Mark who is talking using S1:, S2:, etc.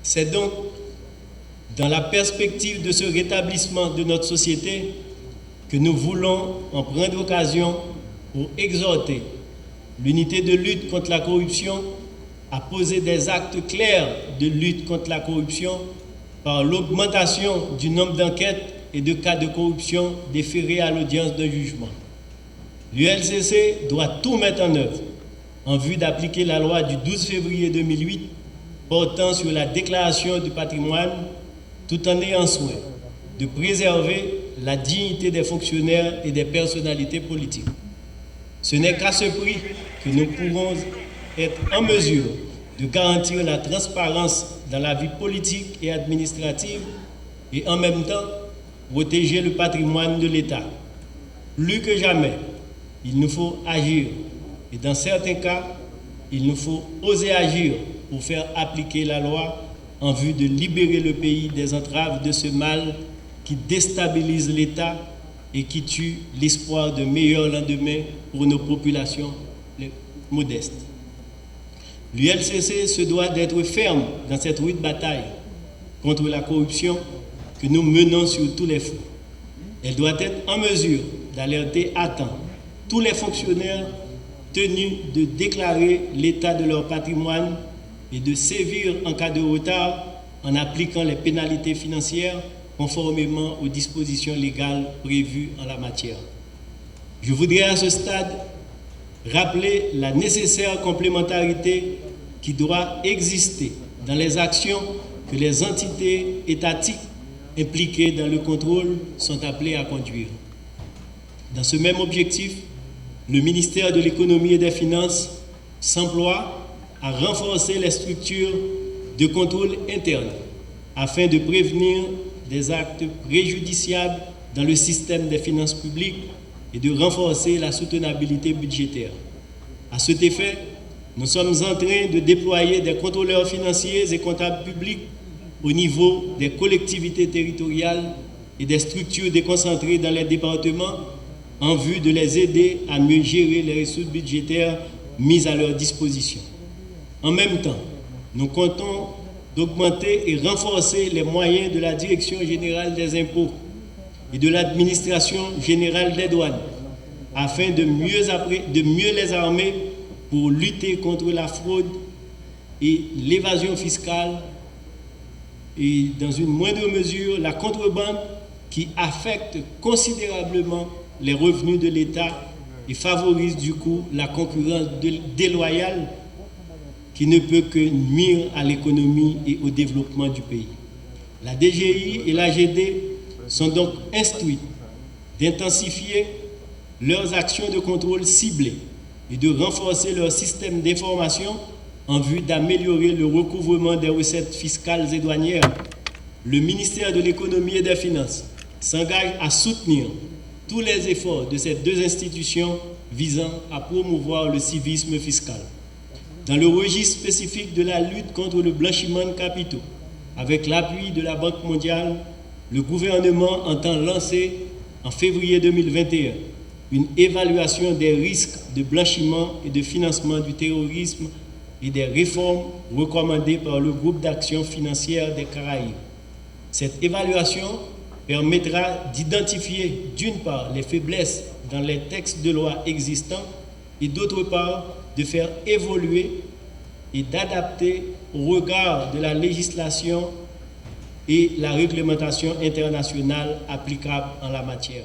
S1: C'est donc dans la perspective de ce rétablissement de notre société que nous voulons en prendre l'occasion pour exhorter l'unité de lutte contre la corruption à poser des actes clairs de lutte contre la corruption par l'augmentation du nombre d'enquêtes et de cas de corruption déférés à l'audience d'un jugement. L'ULCC doit tout mettre en œuvre en vue d'appliquer la loi du 12 février 2008 portant sur la déclaration du patrimoine, tout en ayant soin de préserver la dignité des fonctionnaires et des personnalités politiques. Ce n'est qu'à ce prix que nous pourrons être en mesure de garantir la transparence dans la vie politique et administrative et en même temps protéger le patrimoine de l'État. Plus que jamais, il nous faut agir et dans certains cas, il nous faut oser agir pour faire appliquer la loi en vue de libérer le pays des entraves de ce mal qui déstabilise l'État et qui tue l'espoir de meilleurs lendemains pour nos populations modestes. L'ULCC se doit d'être ferme dans cette rude bataille contre la corruption que nous menons sur tous les fronts. Elle doit être en mesure d'alerter à temps tous les fonctionnaires tenus de déclarer l'état de leur patrimoine et de sévir en cas de retard en appliquant les pénalités financières conformément aux dispositions légales prévues en la matière. Je voudrais à ce stade rappeler la nécessaire complémentarité qui doit exister dans les actions que les entités étatiques impliquées dans le contrôle sont appelées à conduire. Dans ce même objectif, le ministère de l'Économie et des Finances s'emploie à renforcer les structures de contrôle interne afin de prévenir des actes préjudiciables dans le système des finances publiques et de renforcer la soutenabilité budgétaire. À cet effet, nous sommes en train de déployer des contrôleurs financiers et comptables publics au niveau des collectivités territoriales et des structures déconcentrées dans les départements en vue de les aider à mieux gérer les ressources budgétaires mises à leur disposition. En même temps, nous comptons d'augmenter et renforcer les moyens de la Direction générale des impôts et de l'Administration générale des douanes afin de mieux les armer pour lutter contre la fraude et l'évasion fiscale et, dans une moindre mesure, la contrebande qui affecte considérablement les revenus de l'État et favorise du coup la concurrence déloyale qui ne peut que nuire à l'économie et au développement du pays. La DGI et l'AGD sont donc instruites d'intensifier leurs actions de contrôle ciblées et de renforcer leur système d'information en vue d'améliorer le recouvrement des recettes fiscales et douanières. Le ministère de l'Économie et des Finances s'engage à soutenir tous les efforts de ces deux institutions visant à promouvoir le civisme fiscal. Dans le registre spécifique de la lutte contre le blanchiment de capitaux, avec l'appui de la Banque mondiale, le gouvernement entend lancer en février 2021 une évaluation des risques de blanchiment et de financement du terrorisme et des réformes recommandées par le groupe d'action financière des Caraïbes. Cette évaluation permettra d'identifier d'une part les faiblesses dans les textes de loi existants et d'autre part de faire évoluer et d'adapter au regard de la législation et la réglementation internationale applicable en la matière.